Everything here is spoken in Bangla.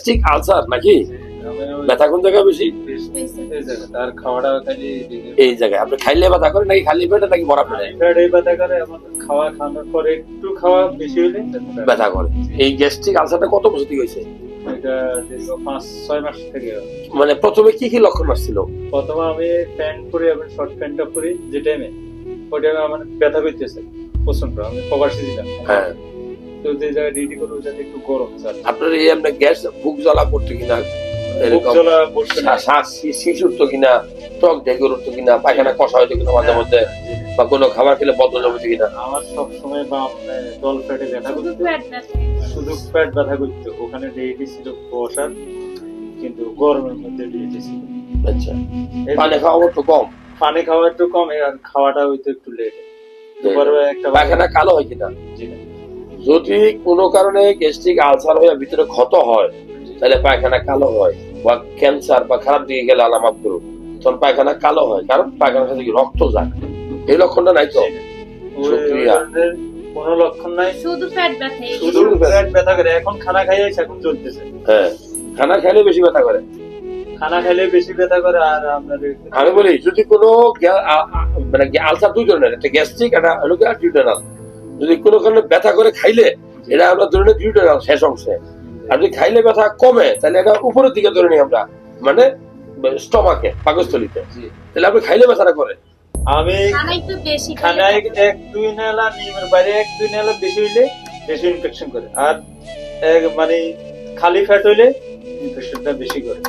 ঠিক আলসার নাকি ব্যথা কোন জায়গায় বেশি? তার খাওয়াটা খালি এই জায়গায়। আপনি খাইলে ব্যথা করে নাকি খালি পেটে নাকি ভরা পেটে পেটে ব্যথা করে, আমার খাওয়ানোর পরে একটু খাওয়া বেশি হলে ব্যথা করে? এই গ্যাস্ট্রিক আলসারটা কত বছর থেকে হয়েছে? এটা দীর্ঘ 5-6 মাস থেকে। মানে প্রথমে কি কি লক্ষণ আসছিল? প্রথমে আমি প্যান্ট পরি, আমি শর্ট প্যান্টটা পরি যে টাইমে, ওই টাইমে আমার ব্যথা পেতেছে প্রচন্ড। আমি প্রবাসী ছিলাম, হ্যাঁ। তো যে জায়গায় ডিউটি করবো যাতে একটু গরম স্যার। আপনার এই আপনার গ্যাস বুক জ্বালা করতো কিনা, এরকম শ্বাস শীষ উঠতো কিনা, টক ঢেকুর উঠতো কিনা, পায়খানা কষা হইতো কিনা মাঝে মধ্যে, বা কোনো খাবার খেলে বদল জমতো কিনা? আমার সবসময় বা দল পেটে ব্যথা করতো, শুধু পেট ব্যথা করতো। ওখানে ডিউটি ছিল বসার, কিন্তু গরমের মধ্যে ডিউটি ছিল। আচ্ছা, পানি খাওয়া একটু কম? পানি খাওয়া একটু কম, আর খাওয়াটা হইতো একটু লেট। দুপুরে একটা পায়খানা কালো হয় কিনা? যদি কোনো কারণে গ্যাস্ট্রিক আলসার হয়ে ভিতরে ক্ষত হয়, তাহলে পায়খানা কালো হয়, বা ক্যান্সার বা খারাপ দিকে গেলে আলামাত করুন, তখন পায়খানা কালো হয়, কারণ পায়খানা থেকে রক্ত যায়। এই লক্ষণটা নাই তো? শুকরিয়া। কোনো লক্ষণ নাই, শুধু পেট ব্যথা। শুধু পেট ব্যথা করে। এখন খানা খাইয়েছে, এখন চলতেছে। হ্যাঁ, খানা খাইলে বেশি ব্যথা করে। খানা খাইলে বেশি ব্যথা করে। আর আপনাদের আমি বলি, যদি কোনো মানে আলসার দুই ধরনের, একটা গ্যাস্ট্রিক, একটা হলো ডিউডেনাল। যদি কোনো কারণে ব্যথা করে খাইলে, এটা আমরা ধরে নিই ডিউডেনাল শেষ অংশে। আর যদি খাইলে ব্যথা কমে, তাহলে এটা উপরের দিকে ধরে নিই আমরা, মানে স্টমাকে, পাকস্থলিতে। তাহলে আপনি খাইলে ব্যথাটা করে। আমি খানায় 1-2 নেলা, নিয়মের বাইরে 1-2 নেলা বেশি হইলে বেশি ইনফেকশন করে। আর মানে খালি ফ্যাট হইলে ইনফেকশনটা বেশি করে।